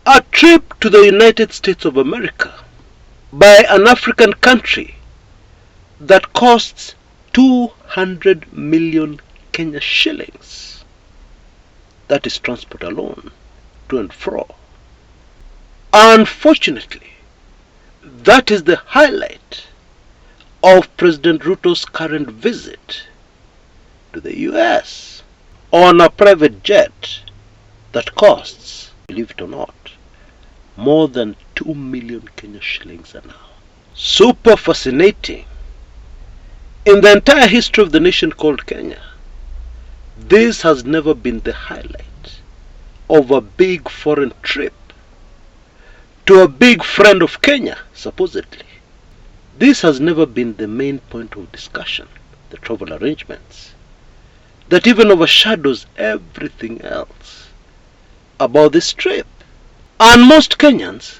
A trip to the United States of America by an African country that costs 200 million Kenya shillings. That is transport alone, to and fro. Unfortunately, that is the highlight of President Ruto's current visit to the US on a private jet that costs, believe it or not, more than 2 million Kenya shillings an hour. Super fascinating. In the entire history of the nation called Kenya, this has never been the highlight of a big foreign trip to a big friend of Kenya, supposedly. This has never been the main point of discussion, the travel arrangements, that even overshadows everything else about this trip. And most Kenyans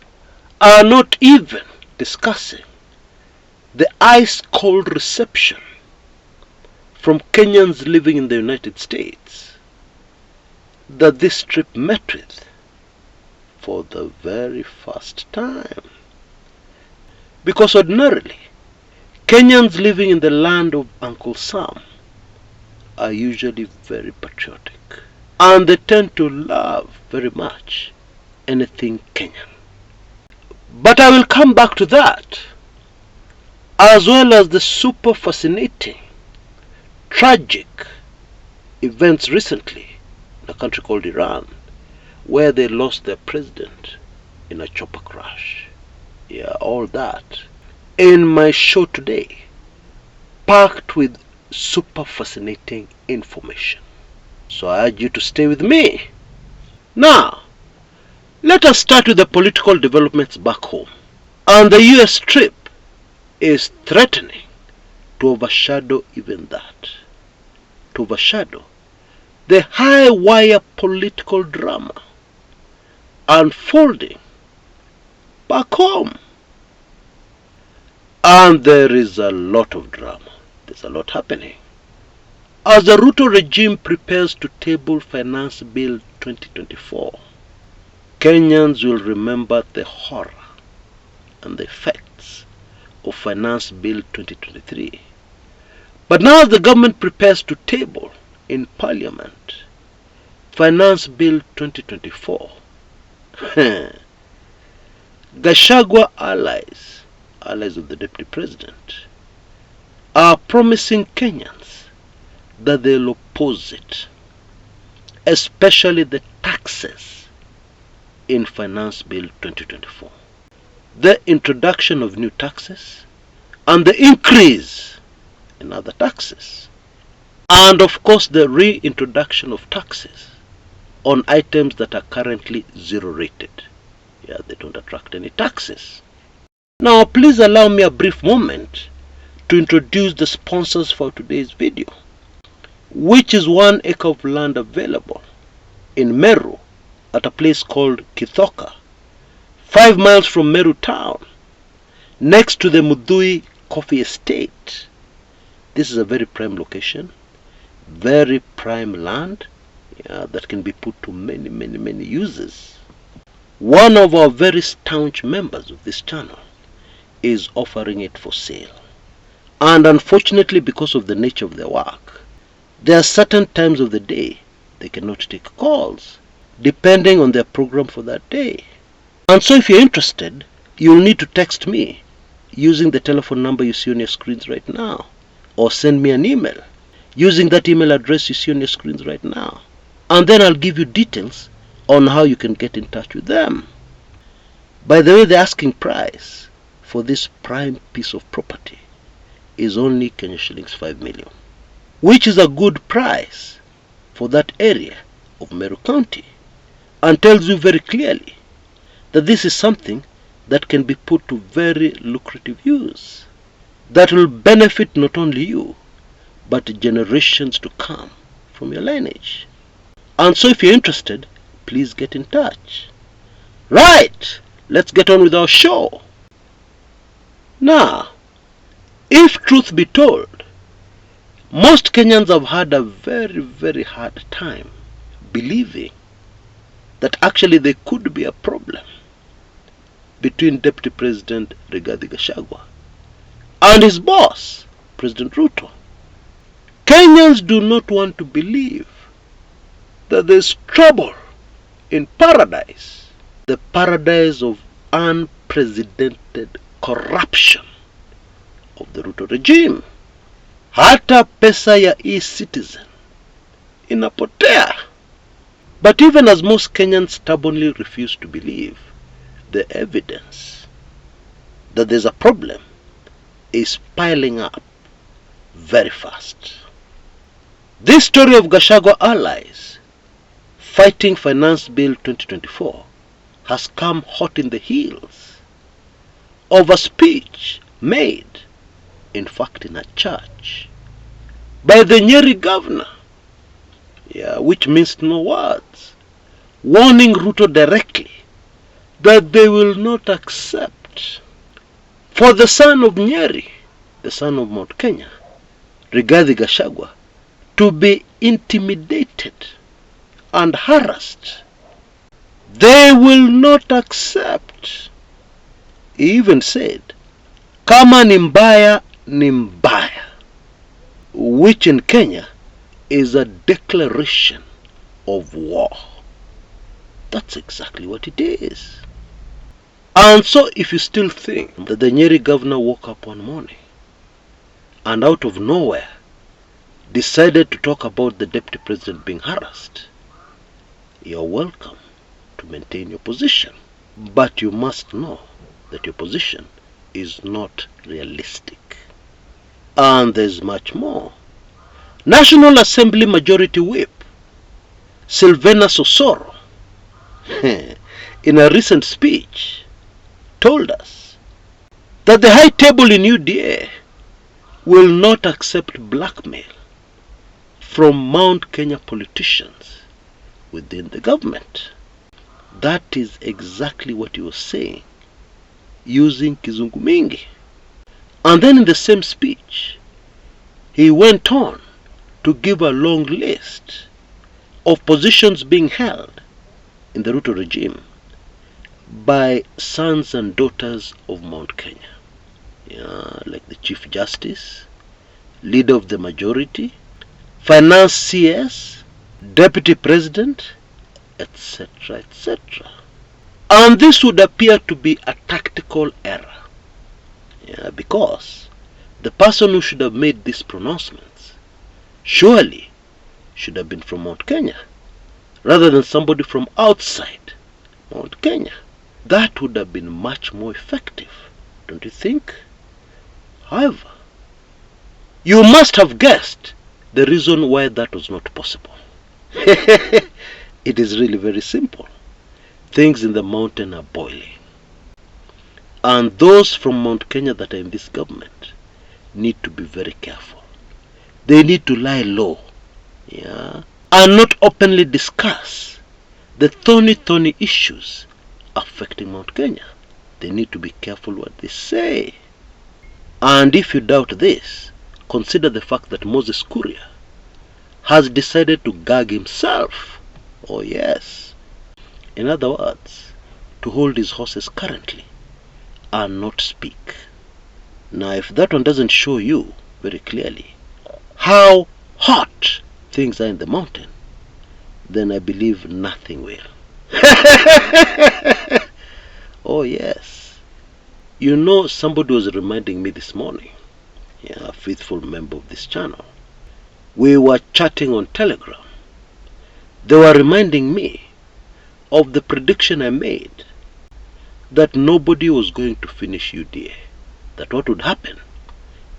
are not even discussing the ice-cold reception from Kenyans living in the United States that this trip met with for the very first time. Because ordinarily, Kenyans living in the land of Uncle Sam are usually very patriotic, and they tend to love very much anything Kenyan. But I will come back to that, as well as the super fascinating, tragic events recently in a country called Iran, where they lost their president in a chopper crash. Yeah, all that in my show today, packed with super fascinating information. So I urge you to stay with me. Now, let us start with the political developments back home. And the US trip is threatening to overshadow even that. To overshadow the high wire political drama unfolding back home. And there is a lot of drama. There's a lot happening. As the Ruto regime prepares to table Finance Bill 2024, Kenyans will remember the horror and the effects of Finance Bill 2023. But now the government prepares to table in Parliament Finance Bill 2024. Gachagua allies of the Deputy President, are promising Kenyans that they'll oppose it, especially the taxes in Finance Bill 2024. The introduction of new taxes and the increase in other taxes. And of course the reintroduction of taxes on items that are currently zero rated. Yeah, they don't attract any taxes. Now please allow me a brief moment to introduce the sponsors for today's video, which is 1 acre of land available in Meru at a place called Kithoka, 5 miles from Meru town, next to the Mudhui Coffee Estate. This is a very prime location, very prime land, that can be put to many uses. One of our very staunch members of this channel is offering it for sale. And unfortunately, because of the nature of their work, there are certain times of the day they cannot take calls, depending on their program for that day. And so if you're interested, you'll need to text me using the telephone number you see on your screens right now, or send me an email using that email address you see on your screens right now. And then I'll give you details on how you can get in touch with them. By the way, the asking price for this prime piece of property is only Kenya shillings 5 million, which is a good price for that area of Meru County, and tells you very clearly that this is something that can be put to very lucrative use, that will benefit not only you, but generations to come from your lineage. And so if you're interested, please get in touch. Right, let's get on with our show. Now, if truth be told, most Kenyans have had a very hard time believing that actually there could be a problem between Deputy President Rigathi Gachagua and his boss, President Ruto. Kenyans do not want to believe that there's trouble in paradise, the paradise of unprecedented corruption of the Ruto regime. Hata pesa ya e-citizen inapotea. But even as most Kenyans stubbornly refuse to believe, the evidence that there's a problem is piling up very fast. This story of Gachagua allies fighting Finance Bill 2024 has come hot in the heels of a speech made, in fact in a church, by the Nyeri governor, which means no words, warning Ruto directly that they will not accept for the son of Nyeri, the son of Mount Kenya, Rigathi Gachagua, to be intimidated and harassed. They will not accept. He even said, kama ni mbaya ni mbaya, which in Kenya is a declaration of war. That's exactly what it is. And so if you still think that the Nyeri governor woke up one morning and out of nowhere decided to talk about the deputy president being harassed, you're welcome to maintain your position. But you must know that your position is not realistic. And there's much more. National Assembly Majority Whip Sylvana Sosoro, in a recent speech, told us that the high table in UDA will not accept blackmail from Mount Kenya politicians within the government. That is exactly what he was saying, using Kizungu Mingi. And then in the same speech, he went on to give a long list of positions being held in the Ruto regime by sons and daughters of Mount Kenya. Like the Chief Justice, Leader of the Majority, Finance CS, Deputy President, etc., etc. And this would appear to be a tactical error. Because the person who should have made these pronouncements surely should have been from Mount Kenya, rather than somebody from outside Mount Kenya. That would have been much more effective, don't you think? However, you must have guessed the reason why that was not possible. It is really very simple. Things in the mountain are boiling. And those from Mount Kenya that are in this government need to be very careful. They need to lie low, and not openly discuss the thorny issues affecting Mount Kenya. They need to be careful what they say. And if you doubt this, consider the fact that Moses Kuria has decided to gag himself. Oh yes. In other words, to hold his horses currently and not speak. Now if that one doesn't show you very clearly how hot things are in the mountain, then I believe nothing will. Oh yes. You know, somebody was reminding me this morning, a faithful member of this channel. We were chatting on Telegram. They were reminding me of the prediction I made that nobody was going to finish UDA. That what would happen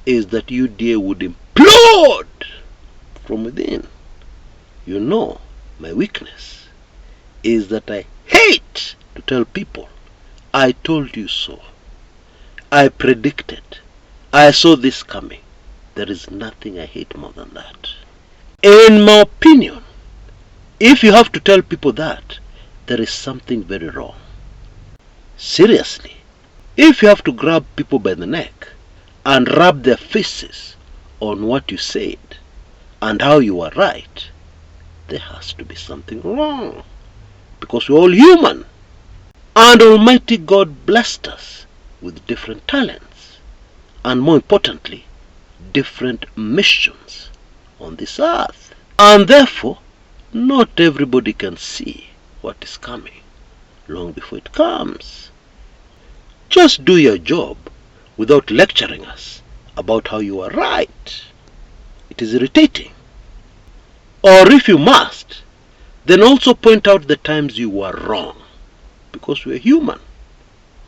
is that UDA would implode from within. You know, my weakness is that I hate to tell people, I told you so. I predicted. I saw this coming. There is nothing I hate more than that. In my opinion, if you have to tell people that, there is something very wrong. Seriously, if you have to grab people by the neck and rub their faces on what you said and how you were right, there has to be something wrong. because we're all human. And Almighty God blessed us with different talents, and more importantly, different missions on this earth. And therefore, not everybody can see what is coming long before it comes. Just do your job without lecturing us about how you are right. It is irritating. Or if you must, then also point out the times you were wrong, because we are human.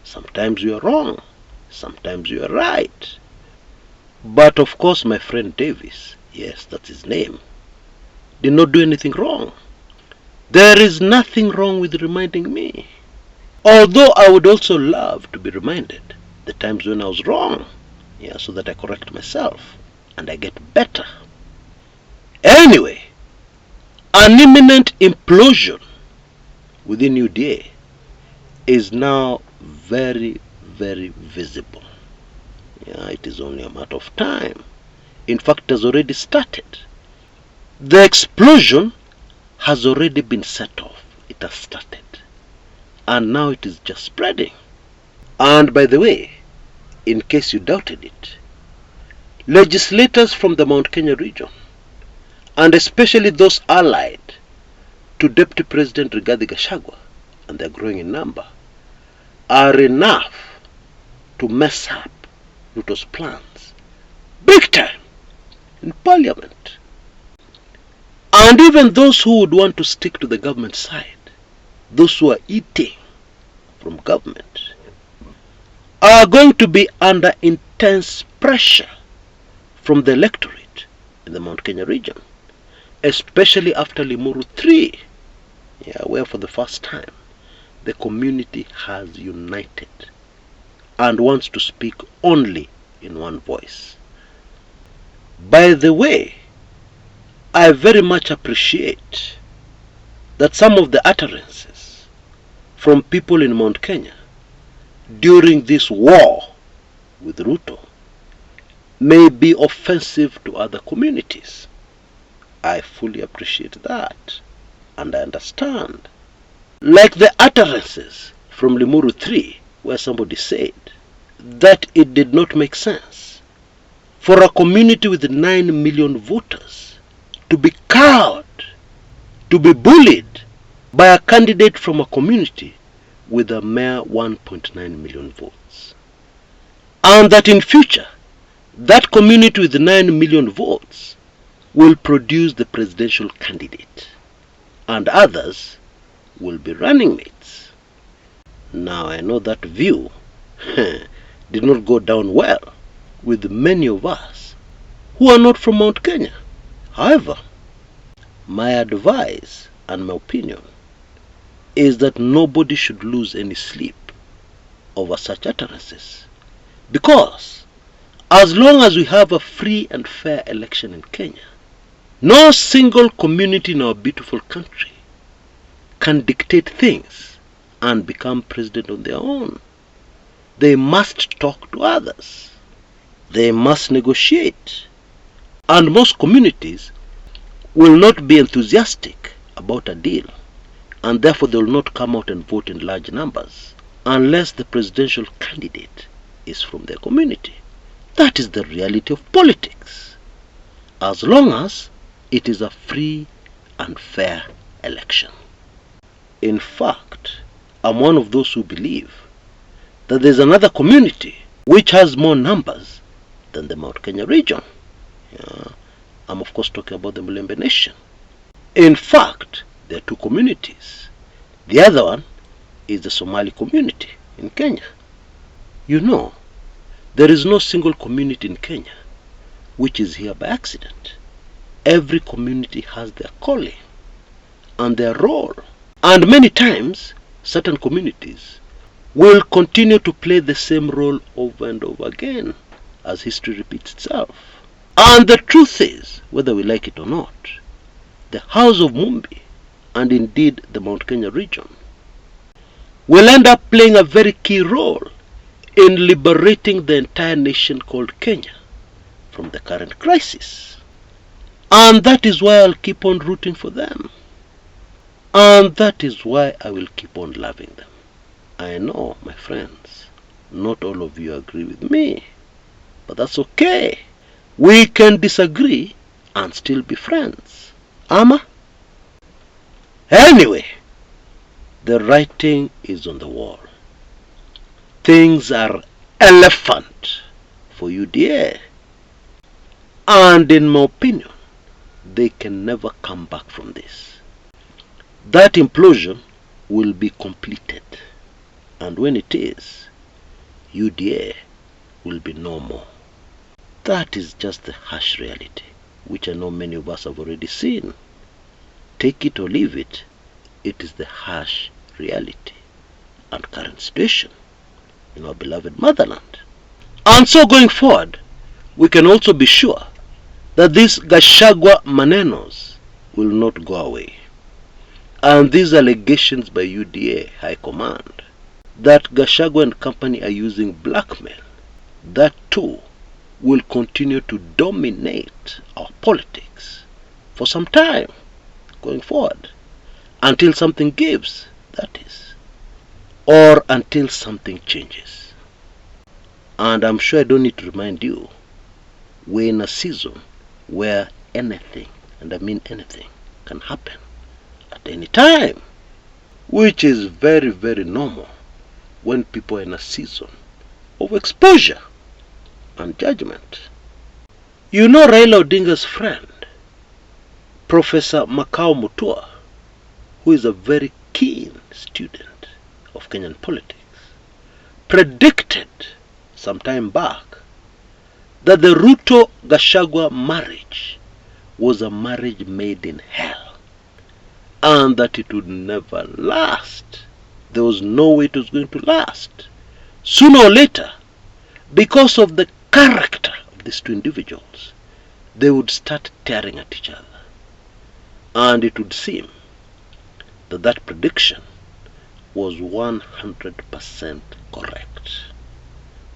Sometimes we are wrong, sometimes we are right. But of course my friend Davis, yes, that's his name, did not do anything wrong. There is nothing wrong with reminding me. Although I would also love to be reminded the times when I was wrong, so that I correct myself and I get better. Anyway, an imminent implosion within UDA is now very, very visible. It is only a matter of time. In fact, it has already started. The explosion has already been set off. It has started. And now it is just spreading. And by the way, in case you doubted it, legislators from the Mount Kenya region, and especially those allied to Deputy President Rigathi Gachagua, and they are growing in number, are enough to mess up Ruto's plans big time in Parliament. And even those who would want to stick to the government side, those who are eating from government, are going to be under intense pressure from the electorate in the Mount Kenya region, especially after Limuru 3, where for the first time the community has united and wants to speak only in one voice. By the way, I very much appreciate that some of the utterances from people in Mount Kenya during this war with Ruto may be offensive to other communities. I fully appreciate that, and I understand. Like the utterances from Limuru 3, where somebody said that it did not make sense for a community with 9 million voters to be cowed, to be bullied by a candidate from a community with a mere 1.9 million votes. And that in future, that community with 9 million votes will produce the presidential candidate, and others will be running mates. Now I know that view did not go down well with many of us who are not from Mount Kenya. However, my advice and my opinion is that nobody should lose any sleep over such utterances, because as long as we have a free and fair election in Kenya, no single community in our beautiful country can dictate things and become president on their own. They must talk to others. They must negotiate. And most communities will not be enthusiastic about a deal, and therefore they will not come out and vote in large numbers unless the presidential candidate is from their community. That is the reality of politics, as long as it is a free and fair election. In fact, I'm one of those who believe that there's another community which has more numbers than the Mount Kenya region. I'm of course talking about the Mulembe Nation. In fact, there are two communities. The other one is the Somali community in Kenya. There is no single community in Kenya which is here by accident. Every community has their calling and their role. And many times, certain communities will continue to play the same role over and over again as history repeats itself. And the truth is, whether we like it or not, the House of Mumbi, and indeed the Mount Kenya region, will end up playing a very key role in liberating the entire nation called Kenya from the current crisis. And that is why I'll keep on rooting for them. And that is why I will keep on loving them. I know, my friends, not all of you agree with me, but that's okay. We can disagree and still be friends. Ama? Anyway, the writing is on the wall. Things are elephant for UDA. And in my opinion, they can never come back from this. That implosion will be completed. And when it is, UDA will be no more. That is just the harsh reality, which I know many of us have already seen. Take it or leave it, it is the harsh reality and current situation in our beloved motherland. And so going forward, we can also be sure that these Gachagua manenos will not go away. And these allegations by UDA High Command that Gachagua and company are using blackmail, that too will continue to dominate our politics for some time going forward, until something gives, that is, or until something changes. And I'm sure I don't need to remind you, we're in a season where anything, and I mean anything, can happen at any time, which is very, very normal when people are in a season of exposure and judgment. You know Raila Odinga's friend, Professor Makao Mutua, who is a very keen student of Kenyan politics, predicted some time back that the Ruto-Gachagua marriage was a marriage made in hell, and that it would never last. There was no way it was going to last. Sooner or later, because of the character of these two individuals, they would start tearing at each other. And it would seem that that prediction was 100% correct.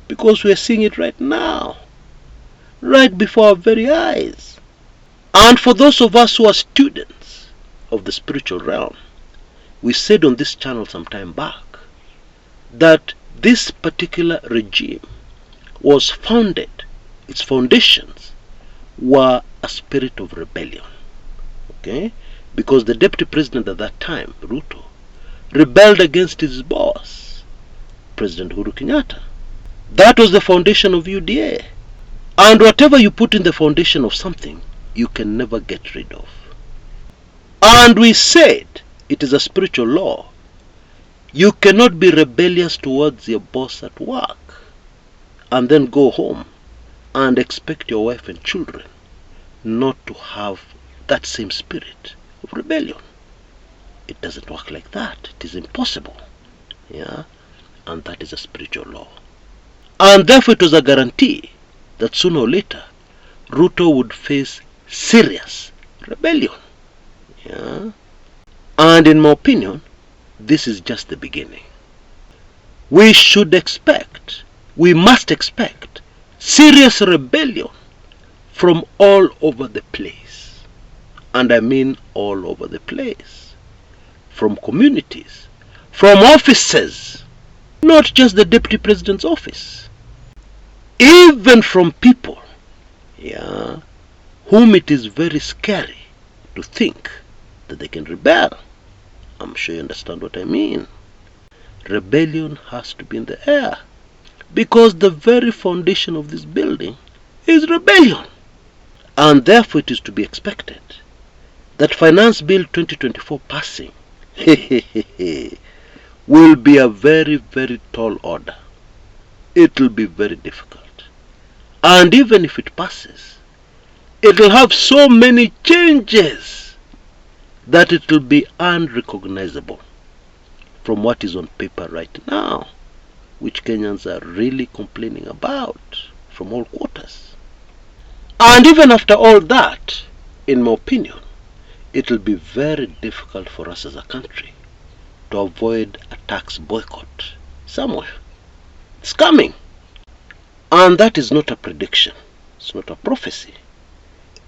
Because we are seeing it right now, right before our very eyes. And for those of us who are students of the spiritual realm, we said on this channel some time back that this particular regime was founded, its foundations were a spirit of rebellion. Okay? Because the deputy president at that time, Ruto, rebelled against his boss, President Uhuru Kenyatta. That was the foundation of UDA. And whatever you put in the foundation of something, you can never get rid of. And we said it is a spiritual law. You cannot be rebellious towards your boss at work and then go home and expect your wife and children not to have that same spirit of rebellion. It doesn't work like that. It is impossible. Yeah? And that is a spiritual law. And therefore it was a guarantee that sooner or later Ruto would face serious rebellion. Yeah? And in my opinion, this is just the beginning. We should expect, we must expect serious rebellion from all over the place. And I mean all over the place. From communities, from offices, not just the deputy president's office. Even from people, yeah, whom it is very scary to think that they can rebel. I'm sure you understand what I mean. Rebellion has to be in the air, because the very foundation of this building is rebellion. And therefore it is to be expected that Finance Bill 2024 passing will be a very, very tall order. It will be very difficult. And even if it passes, it will have so many changes that it will be unrecognizable from what is on paper right now, which Kenyans are really complaining about from all quarters. And even after all that, in my opinion, it will be very difficult for us as a country to avoid a tax boycott somewhere. It's coming. And that is not a prediction. It's not a prophecy.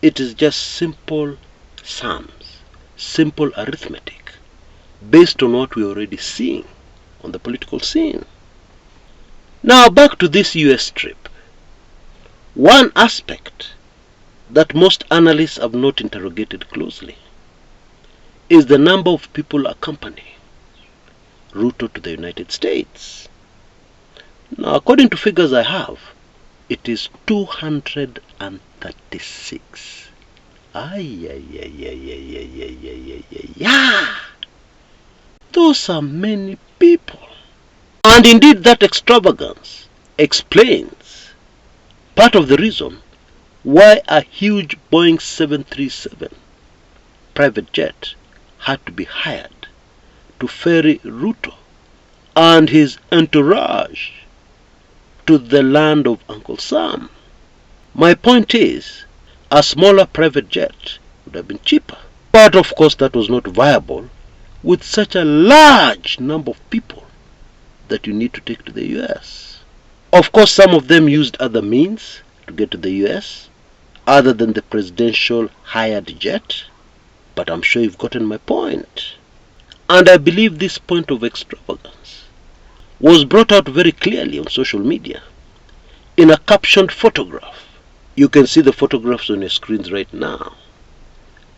It is just simple sums, simple arithmetic based on what we're already seeing on the political scene. Now back to this US trip. One aspect that most analysts have not interrogated closely is the number of people accompanying Ruto to the United States. Now, according to figures I have, it is 236. Those are many people. And indeed, that extravagance explains part of the reason why a huge Boeing 737 private jet had to be hired to ferry Ruto and his entourage to the land of Uncle Sam. My point is, a smaller private jet would have been cheaper. But of course that was not viable with such a large number of people that you need to take to the US. Of course some of them used other means to get to the US other than the presidential hired jet, but I'm sure you've gotten my point. And I believe this point of extravagance was brought out very clearly on social media in a captioned photograph. You can see the photographs on your screens right now.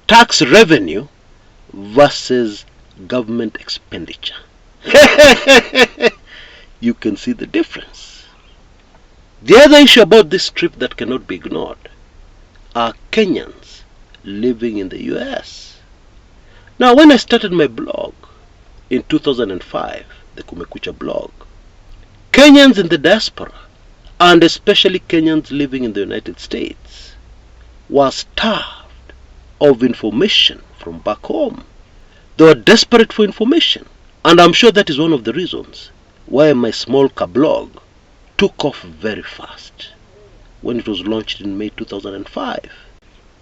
Tax revenue versus government expenditure. You can see the difference. The other issue about this trip that cannot be ignored are Kenyans living in the US. Now, when I started my blog in 2005, the Kumekucha blog, Kenyans in the diaspora, and especially Kenyans living in the United States, were starved of information from back home. They were desperate for information, and I'm sure that is one of the reasons why my small blog took off very fast when it was launched in May 2005.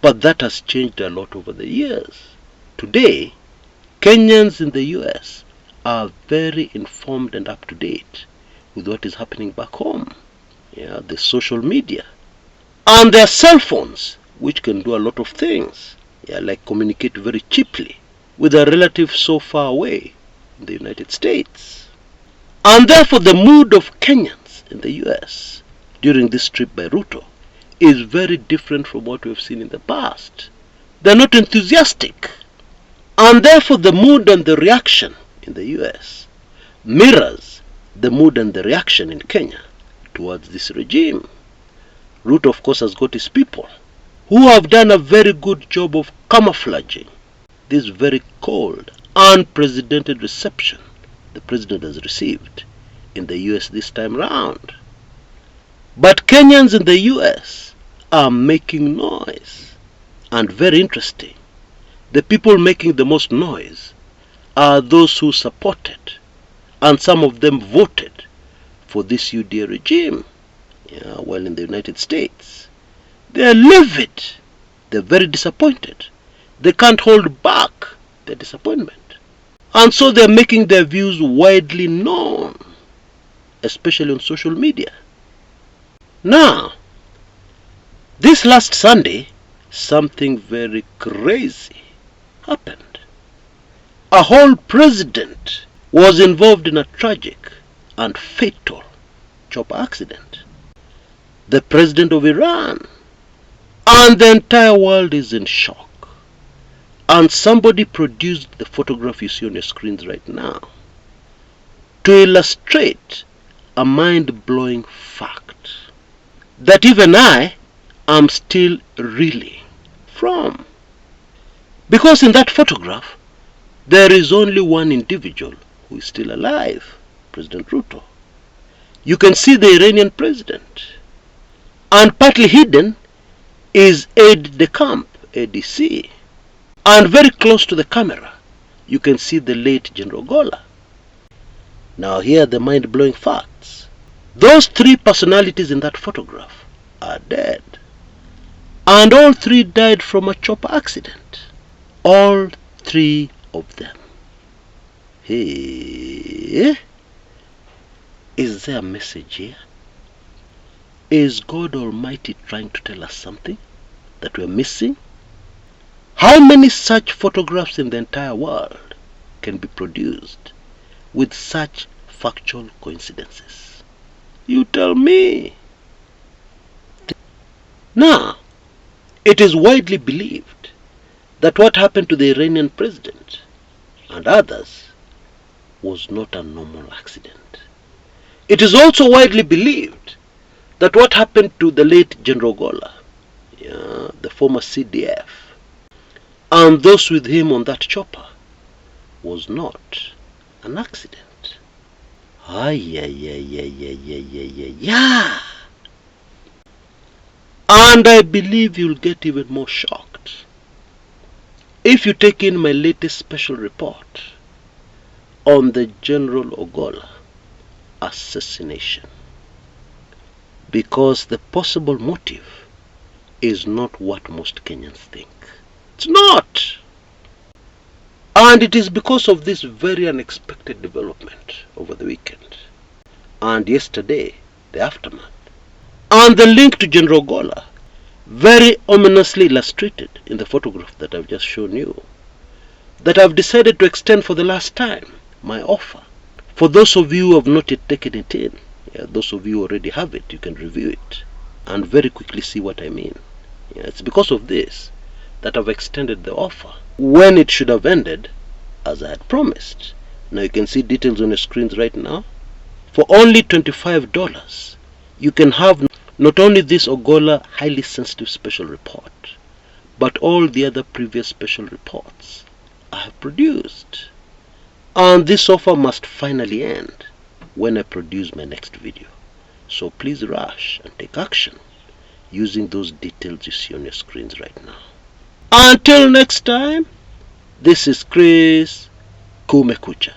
But that has changed a lot over the years. Today, Kenyans in the US are very informed and up to date with what is happening back home. The social media. And their cell phones, which can do a lot of things, like communicate very cheaply with a relative so far away in the United States. And therefore the mood of Kenyans in the US during this trip by Ruto is very different from what we have seen in the past. They're not enthusiastic. And therefore the mood and the reaction in the US mirrors the mood and the reaction in Kenya towards this regime. Ruto, of course, has got his people who have done a very good job of camouflaging this very cold, unprecedented reception the president has received in the US this time round. But Kenyans in the US are making noise. And very interesting, the people making the most noise are those who supported, and some of them voted, for this UDA regime. While in the United States, they are livid. They're very disappointed. They can't hold back their disappointment. And so they're making their views widely known, especially on social media. Now, this last Sunday, something very crazy happened. A whole president was involved in a tragic and fatal chopper accident. The president of Iran. And the entire world is in shock. And somebody produced the photograph you see on your screens right now to illustrate a mind-blowing fact that even I am still reeling from. Because in that photograph, there is only one individual who is still alive, President Ruto. You can see the Iranian president. And partly hidden is aide-de-camp, ADC. And very close to the camera, you can see the late General Ogolla. Now here are the mind-blowing facts. Those three personalities in that photograph are dead. And all three died from a chopper accident. All three of them. Hey, is there a message here? Is God Almighty trying to tell us something that we're missing? How many such photographs in the entire world can be produced with such factual coincidences? You tell me. Now, it is widely believed that what happened to the Iranian president and others was not a normal accident. It is also widely believed that what happened to the late General Ogolla, the former CDF, and those with him on that chopper was not an accident. Yeah. And I believe you'll get even more shocked if you take in my latest special report on the General Ogolla assassination. Because the possible motive is not what most Kenyans think. It's not. And it is because of this very unexpected development over the weekend and yesterday, the aftermath, and the link to General Ogolla, very ominously illustrated in the photograph that I've just shown you, that I've decided to extend for the last time my offer. For those of you who have not yet taken it in, those of you who already have it, you can review it and very quickly see what I mean. It's because of this that I've extended the offer when it should have ended as I had promised. Now you can see details on your screens right now. For only $25, you can have not only this Ogolla highly sensitive special report, but all the other previous special reports I have produced. And this offer must finally end when I produce my next video. So please rush and take action using those details you see on your screens right now. Until next time, this is Chris Kumekucha.